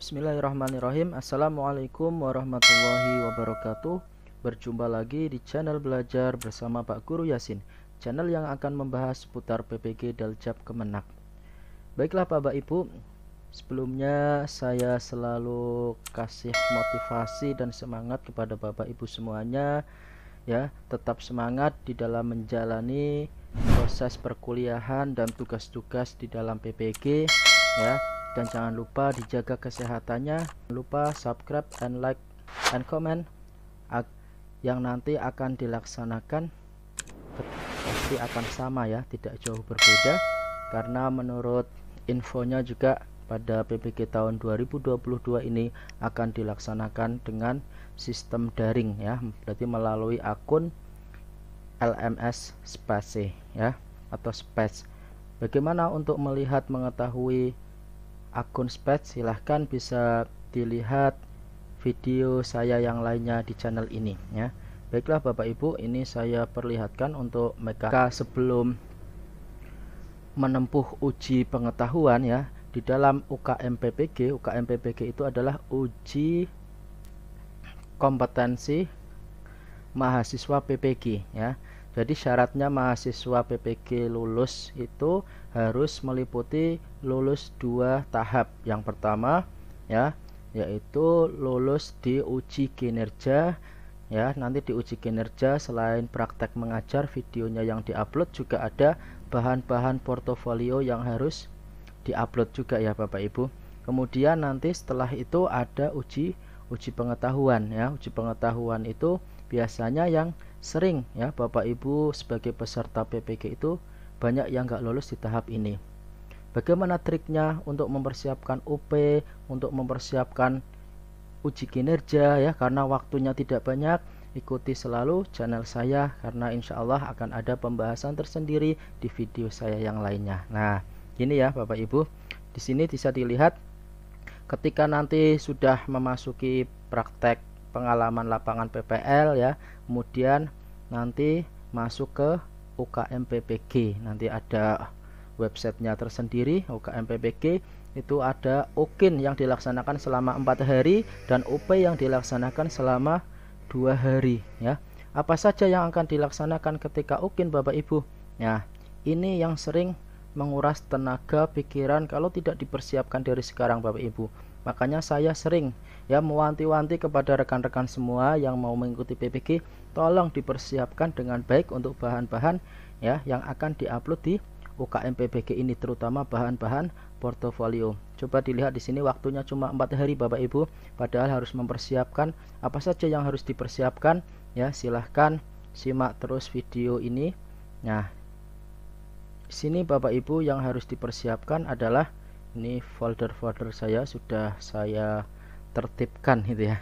Bismillahirrahmanirrahim. Assalamualaikum warahmatullahi wabarakatuh. Berjumpa lagi di channel belajar bersama Pak Guru Yasin, channel yang akan membahas seputar PPG Daljab Kemenak. Baiklah Bapak Ibu, sebelumnya saya selalu kasih motivasi dan semangat kepada Bapak Ibu semuanya, ya, tetap semangat di dalam menjalani proses perkuliahan dan tugas-tugas di dalam PPG, ya. Dan jangan lupa dijaga kesehatannya. Jangan lupa subscribe and like and comment yang nanti akan dilaksanakan pasti akan sama, ya, tidak jauh berbeda, karena menurut infonya juga pada PPG tahun 2022 ini akan dilaksanakan dengan sistem daring, ya, berarti melalui akun LMS Space, ya, atau Space. Bagaimana untuk melihat mengetahui akun Space? Silahkan bisa dilihat video saya yang lainnya di channel ini, ya. Baiklah Bapak Ibu, ini saya perlihatkan untuk mereka sebelum menempuh uji pengetahuan, ya, di dalam UKM PPG. UKM PPG itu adalah uji kompetensi mahasiswa PPG, ya. Jadi syaratnya mahasiswa PPG lulus itu harus meliputi lulus 2 tahap. Yang pertama, ya, yaitu lulus di uji kinerja, ya. Nanti di uji kinerja selain praktek mengajar, videonya yang diupload juga ada bahan-bahan portofolio yang harus diupload juga, ya Bapak Ibu. Kemudian nanti setelah itu ada uji pengetahuan, ya. Uji pengetahuan itu biasanya yang sering, ya, Bapak Ibu sebagai peserta PPG itu banyak yang nggak lolos di tahap ini. Bagaimana triknya untuk mempersiapkan UP, untuk mempersiapkan uji kinerja, ya, karena waktunya tidak banyak, ikuti selalu channel saya karena insya Allah akan ada pembahasan tersendiri di video saya yang lainnya. Nah, ini ya Bapak Ibu, di sini bisa dilihat ketika nanti sudah memasuki praktek pengalaman lapangan PPL, ya, kemudian nanti masuk ke UKM PPG. Nanti ada websitenya tersendiri. UKM PPG itu ada UKIN yang dilaksanakan selama 4 hari dan UP yang dilaksanakan selama 2 hari, ya. Apa saja yang akan dilaksanakan ketika UKIN Bapak Ibu? Nah, ini yang sering menguras tenaga pikiran kalau tidak dipersiapkan dari sekarang Bapak Ibu. Makanya saya sering, ya, mewanti-wanti kepada rekan-rekan semua yang mau mengikuti PPG, tolong dipersiapkan dengan baik untuk bahan-bahan, ya, yang akan diupload di UKM PPG ini, terutama bahan-bahan portofolio. Coba dilihat di sini waktunya cuma 4 hari Bapak Ibu, padahal harus mempersiapkan apa saja yang harus dipersiapkan, ya. Silahkan simak terus video ini. Nah, di sini Bapak Ibu yang harus dipersiapkan adalah ini folder-folder saya sudah saya tertibkan, gitu ya.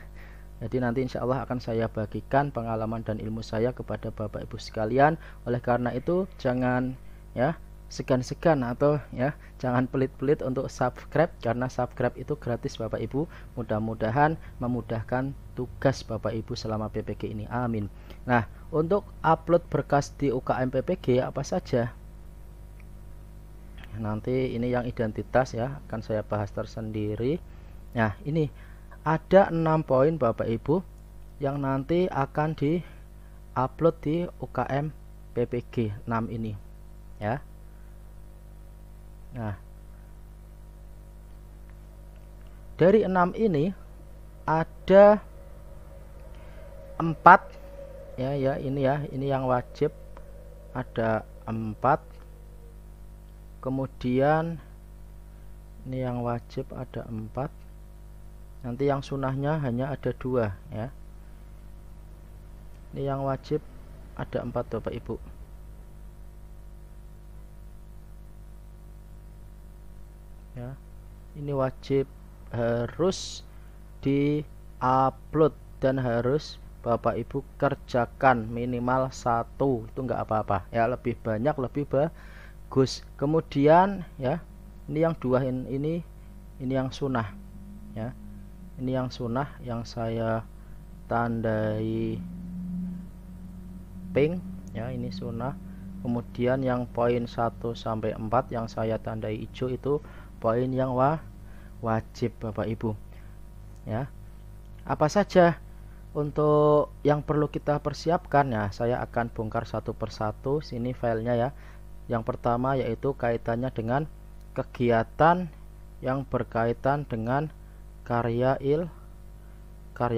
Jadi nanti insya Allah akan saya bagikan pengalaman dan ilmu saya kepada Bapak Ibu sekalian. Oleh karena itu jangan, ya, segan-segan atau, ya, jangan pelit-pelit untuk subscribe, karena subscribe itu gratis Bapak Ibu. Mudah-mudahan memudahkan tugas Bapak Ibu selama PPG ini, amin. Nah, untuk upload berkas di UKM PPG apa saja? Nanti ini yang identitas, ya, akan saya bahas tersendiri. Nah, ini ada 6 poin Bapak Ibu yang nanti akan di-upload di UKM PPG 6 ini, ya. Nah, dari 6 ini ada 4, ya, ini yang wajib ada 4. Kemudian ini yang wajib ada 4. Nanti yang sunahnya hanya ada 2, ya. Ini yang wajib ada 4 Bapak Ibu. Ya. Ini wajib harus di-upload dan harus Bapak Ibu kerjakan minimal 1. Itu enggak apa-apa, ya, lebih banyak lebih bagus. Kemudian, ya, ini yang 2 ini yang sunah, ya. Ini yang sunah yang saya tandai pink, ya, ini sunah. Kemudian yang poin 1 sampai 4 yang saya tandai hijau itu poin yang wajib Bapak Ibu. ya. Apa saja untuk yang perlu kita persiapkan ya, saya akan bongkar satu persatu. Sini filenya ya. Yang pertama yaitu kaitannya dengan kegiatan yang berkaitan dengan karya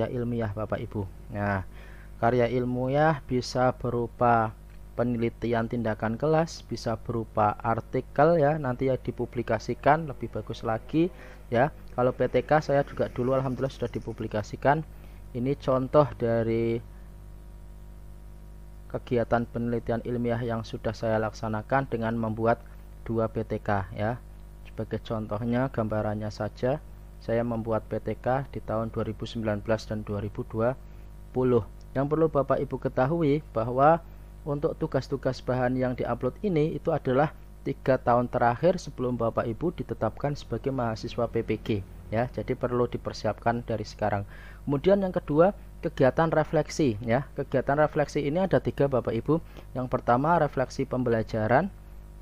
ilmiah Bapak Ibu. Nah, karya ilmiah bisa berupa penelitian tindakan kelas, bisa berupa artikel ya, nanti ya dipublikasikan lebih bagus lagi ya. Kalau PTK saya juga dulu alhamdulillah sudah dipublikasikan. Ini contoh dari kegiatan penelitian ilmiah yang sudah saya laksanakan dengan membuat 2 PTK ya. Sebagai contohnya gambarannya saja, saya membuat PTK di tahun 2019 dan 2020. Yang perlu Bapak Ibu ketahui bahwa untuk tugas-tugas bahan yang diupload ini itu adalah 3 tahun terakhir sebelum Bapak Ibu ditetapkan sebagai mahasiswa PPG ya. Jadi perlu dipersiapkan dari sekarang. Kemudian yang kedua, kegiatan refleksi ya. Kegiatan refleksi ini ada 3 Bapak Ibu. Yang pertama refleksi pembelajaran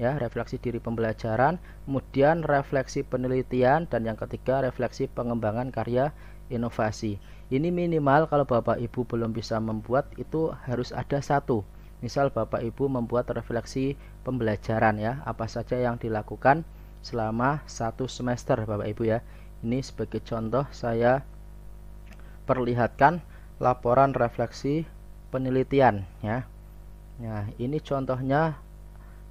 ya, refleksi diri pembelajaran, kemudian refleksi penelitian, dan yang ketiga refleksi pengembangan karya inovasi. Ini minimal kalau Bapak Ibu belum bisa membuat itu harus ada 1. Misal Bapak Ibu membuat refleksi pembelajaran ya, apa saja yang dilakukan selama 1 semester Bapak Ibu ya. Ini sebagai contoh saya perlihatkan laporan refleksi penelitian ya. Nah, ini contohnya.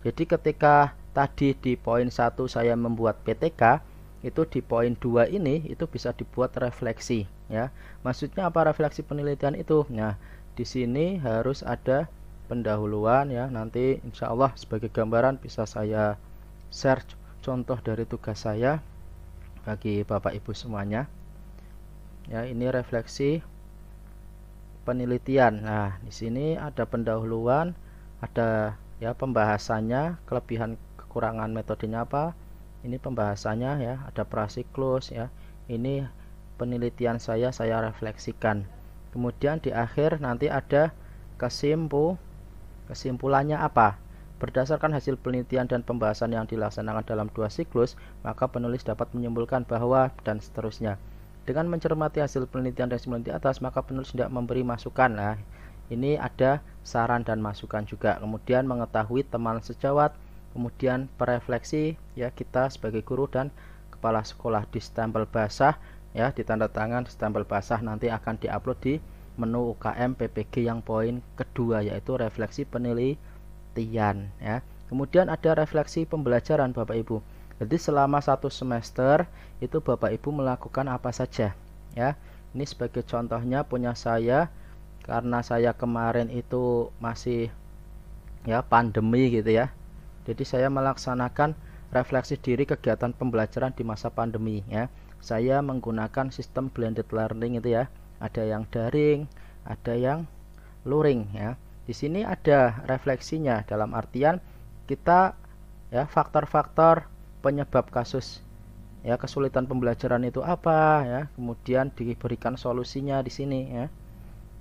Jadi ketika tadi di poin 1 saya membuat PTK, itu di poin 2 ini itu bisa dibuat refleksi ya. Maksudnya apa refleksi penelitian itu? Nah, di sini harus ada pendahuluan ya. Nanti insya Allah sebagai gambaran bisa saya share contoh dari tugas saya bagi Bapak Ibu semuanya. Ya, ini refleksi penelitian. Nah, di sini ada pendahuluan, ada ya pembahasannya, kelebihan kekurangan metodenya apa. Ini pembahasannya ya, ada prasiklus ya. Ini penelitian saya refleksikan. Kemudian di akhir nanti ada kesimpulannya apa. Berdasarkan hasil penelitian dan pembahasan yang dilaksanakan dalam 2 siklus, maka penulis dapat menyimpulkan bahwa dan seterusnya. Dengan mencermati hasil penelitian dan kesimpulan di atas, maka penulis tidak memberi masukan. Nah, ini ada saran dan masukan juga. Kemudian mengetahui teman sejawat, kemudian perefleksi ya, kita sebagai guru dan kepala sekolah di stempel basah ya, ditanda tangan stempel basah, nanti akan diupload di menu UKM PPG yang poin kedua yaitu refleksi penelitian ya. Kemudian ada refleksi pembelajaran Bapak Ibu. Jadi selama 1 semester itu Bapak Ibu melakukan apa saja ya. Ini sebagai contohnya punya saya, karena saya kemarin itu masih ya pandemi gitu ya. Jadi saya melaksanakan refleksi diri kegiatan pembelajaran di masa pandemi ya. Saya menggunakan sistem blended learning itu ya. Ada yang daring, ada yang luring ya. Di sini ada refleksinya dalam artian kita ya faktor-faktor penyebab kasus ya kesulitan pembelajaran itu apa ya. Kemudian diberikan solusinya di sini ya.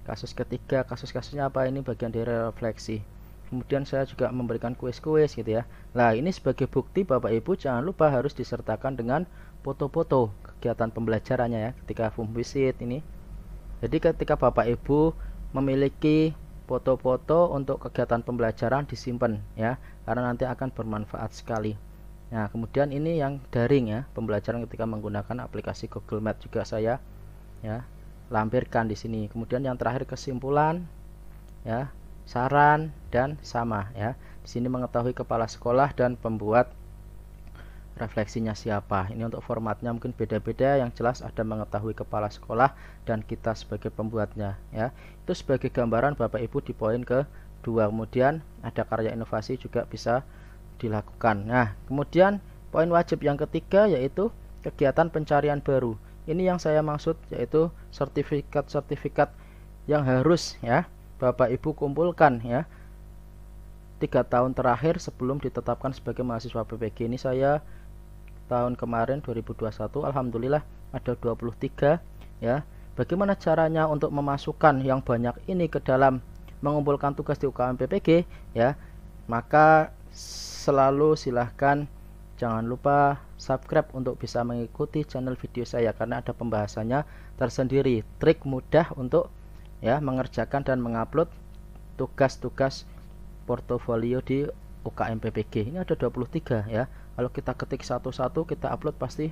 Kasus ketiga, kasus-kasusnya apa, ini bagian dari refleksi. Kemudian saya juga memberikan kuis-kuis gitu ya. Nah, ini sebagai bukti Bapak Ibu jangan lupa harus disertakan dengan foto-foto kegiatan pembelajarannya ya ketika home visit ini. Jadi ketika Bapak Ibu memiliki foto-foto untuk kegiatan pembelajaran disimpan ya, karena nanti akan bermanfaat sekali. Nah, kemudian ini yang daring ya, pembelajaran ketika menggunakan aplikasi Google Meet juga saya ya lampirkan di sini. Kemudian yang terakhir kesimpulan ya, saran dan sama ya. Di sini mengetahui kepala sekolah dan pembuat refleksinya siapa. Ini untuk formatnya mungkin beda-beda, yang jelas ada mengetahui kepala sekolah dan kita sebagai pembuatnya ya. Itu sebagai gambaran Bapak Ibu di poin kedua. Kemudian ada karya inovasi juga bisa dilakukan. Nah, kemudian poin wajib yang ketiga yaitu kegiatan pencarian baru. Ini yang saya maksud yaitu sertifikat-sertifikat yang harus ya Bapak Ibu kumpulkan ya 3 tahun terakhir sebelum ditetapkan sebagai mahasiswa PPG. Ini saya tahun kemarin 2021 alhamdulillah ada 23 ya. Bagaimana caranya untuk memasukkan yang banyak ini ke dalam mengumpulkan tugas di UKM PPG ya? Maka selalu silahkan Jangan lupa subscribe untuk bisa mengikuti channel video saya karena ada pembahasannya tersendiri, trik mudah untuk ya mengerjakan dan mengupload tugas-tugas portofolio di UKM PPG. Ini ada 23 ya. Kalau kita ketik satu-satu kita upload pasti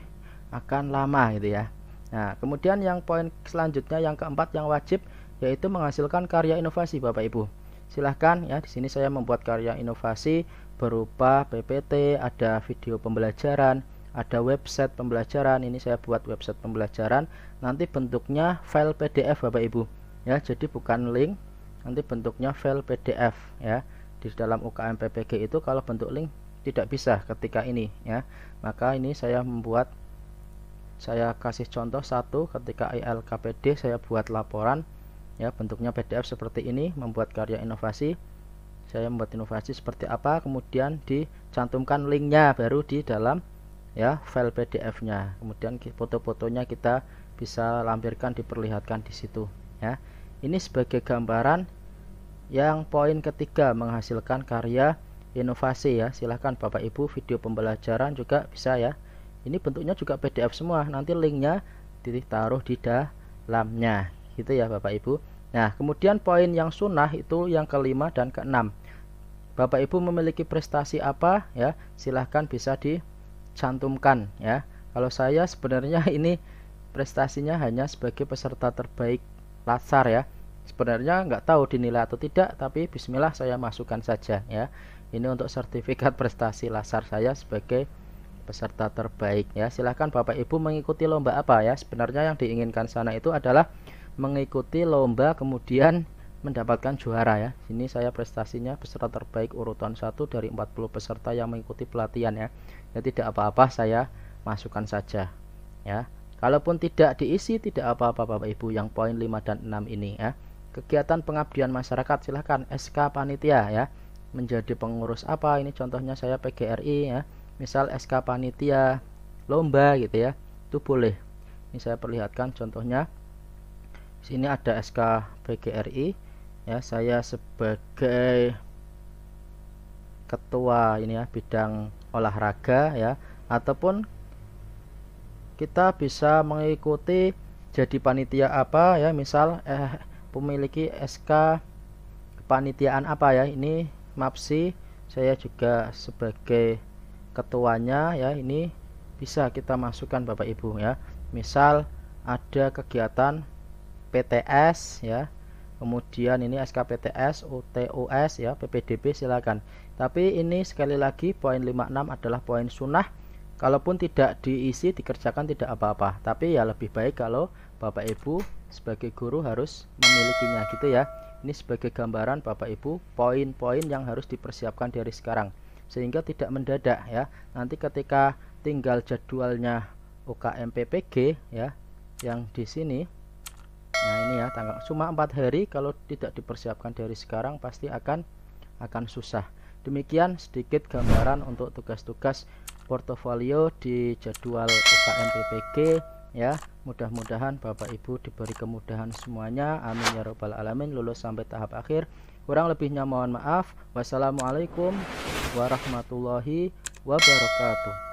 akan lama gitu ya. Nah, kemudian yang poin selanjutnya yang keempat yang wajib yaitu menghasilkan karya inovasi Bapak Ibu. Silahkan ya, di sini saya membuat karya inovasi berupa PPT, ada video pembelajaran, ada website pembelajaran. Ini saya buat website pembelajaran, nanti bentuknya file PDF Bapak Ibu ya, jadi bukan link, nanti bentuknya file PDF ya. Di dalam UKM PPG itu kalau bentuk link tidak bisa ketika ini ya, maka ini saya membuat, saya kasih contoh satu, ketika ILKPD saya buat laporan ya, bentuknya PDF seperti ini, membuat karya inovasi. Saya membuat inovasi seperti apa, kemudian dicantumkan linknya baru di dalam ya file PDF-nya. Kemudian foto-fotonya kita bisa lampirkan, diperlihatkan di situ ya. Ini sebagai gambaran yang poin ketiga, menghasilkan karya inovasi ya. Silahkan Bapak Ibu, video pembelajaran juga bisa ya. Ini bentuknya juga PDF semua, nanti linknya ditaruh di dalamnya gitu ya Bapak Ibu. Nah, kemudian poin yang sunnah itu yang kelima dan keenam. Bapak Ibu memiliki prestasi apa ya, silahkan bisa dicantumkan ya. Kalau saya sebenarnya ini prestasinya hanya sebagai peserta terbaik Latsar ya. Sebenarnya nggak tahu dinilai atau tidak, tapi bismillah saya masukkan saja ya. Ini untuk sertifikat prestasi Latsar saya sebagai peserta terbaik ya. Silahkan Bapak Ibu mengikuti lomba apa ya. Sebenarnya yang diinginkan sana itu adalah mengikuti lomba kemudian mendapatkan juara ya. Ini saya prestasinya peserta terbaik urutan 1 dari 40 peserta yang mengikuti pelatihan ya. Ya tidak apa-apa, saya masukkan saja ya. Kalaupun tidak diisi tidak apa-apa Bapak Ibu, yang poin 5 dan 6 ini ya. Kegiatan pengabdian masyarakat, silahkan SK panitia ya. Menjadi pengurus apa, ini contohnya saya PGRI ya. Misal SK panitia lomba gitu ya, itu boleh. Ini saya perlihatkan contohnya. Sini ada SK PGRI ya, saya sebagai ketua ini ya, bidang olahraga ya, ataupun kita bisa mengikuti jadi panitia apa ya, misal memiliki SK kepanitiaan apa ya, ini MAPSI, saya juga sebagai ketuanya ya, ini bisa kita masukkan Bapak Ibu ya. Misal ada kegiatan PTS ya, kemudian ini SKPTS, UTUS ya, PPDB silakan. Tapi ini sekali lagi poin 56 adalah poin sunnah. Kalaupun tidak diisi dikerjakan tidak apa-apa, tapi ya lebih baik kalau Bapak Ibu sebagai guru harus memilikinya gitu ya. Ini sebagai gambaran Bapak Ibu poin-poin yang harus dipersiapkan dari sekarang sehingga tidak mendadak ya. Nanti ketika tinggal jadwalnya UKM PPG ya, yang di sini. Nah ini ya, tanggal cuma 4 hari, kalau tidak dipersiapkan dari sekarang pasti akan susah. Demikian sedikit gambaran untuk tugas-tugas portofolio di jadwal UKM PPG ya. Mudah-mudahan Bapak Ibu diberi kemudahan semuanya, amin ya robbal alamin, lulus sampai tahap akhir. Kurang lebihnya mohon maaf. Wassalamualaikum warahmatullahi wabarakatuh.